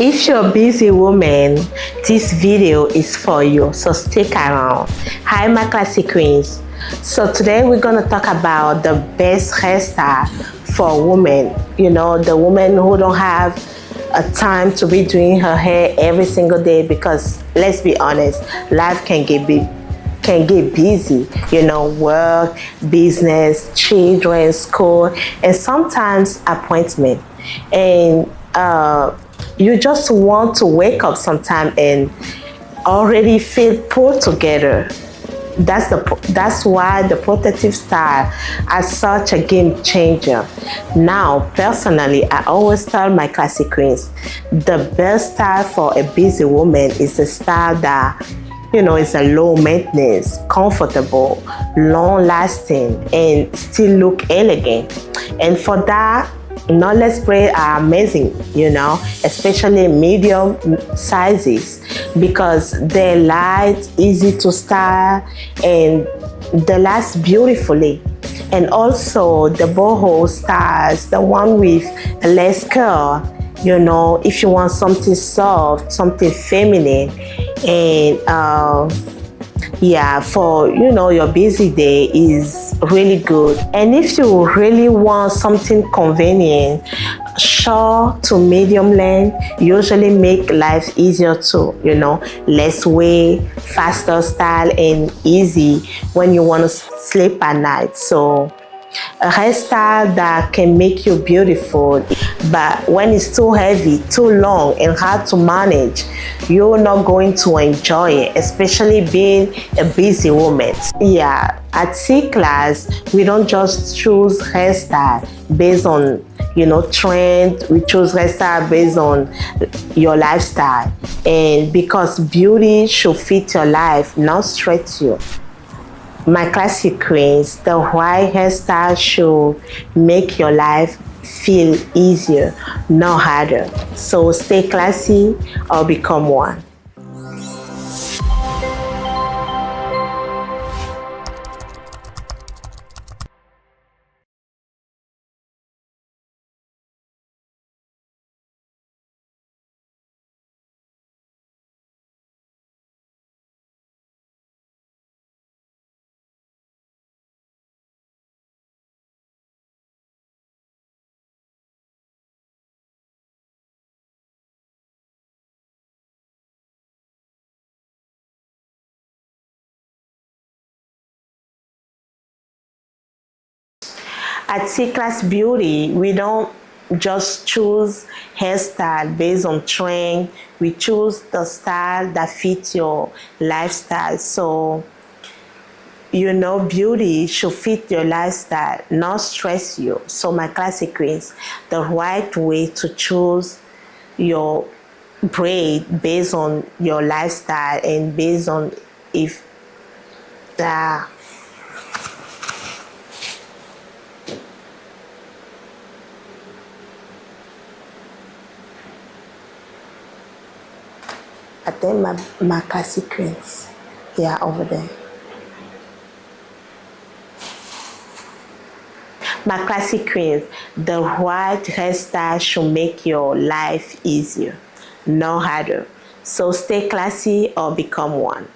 If you're a busy woman, this video is for you, so stick around. Hi my classy queens. So today we're going to talk about the best hairstyle for women. You know, the women who don't have a time to be doing her hair every single day, because let's be honest, life can get busy, you know, work, business, children, school, and sometimes appointment. And you just want to wake up sometime and already feel put together. That's why the protective style is such a game changer. Now, personally, I always tell my classy queens, the best style for a busy woman is a style that, you know, is a low maintenance, comfortable, long lasting, and still look elegant. And for that, knotless braids are amazing, you know, especially medium sizes, because they're light, easy to style, and they last beautifully. And also the boho styles, the one with less curl, you know, if you want something soft, something feminine, and yeah, for, you know, your busy day is really good. And if you really want something convenient, short to medium length usually make life easier too, you know, less weight, faster style, and easy when you want to sleep at night. So a hairstyle that can make you beautiful, but when it's too heavy, too long, and hard to manage, you're not going to enjoy it, especially being a busy woman. Yeah, at C class, we don't just choose hairstyle based on, you know, trend. We choose hairstyle based on your lifestyle, and because beauty should fit your life, not stress you. My classy queens, the right hairstyle should make your life feel easier, not harder. So stay classy or become one. At C-Class Beauty, we don't just choose hairstyle based on trend. We choose the style that fits your lifestyle. So, you know, beauty should fit your lifestyle, not stress you. So my classy queens, the right way to choose your braid based on your lifestyle and based on if the I think my classy queens, yeah, over there. My classy queens, the right hairstyle should make your life easier, not harder. So stay classy or become one.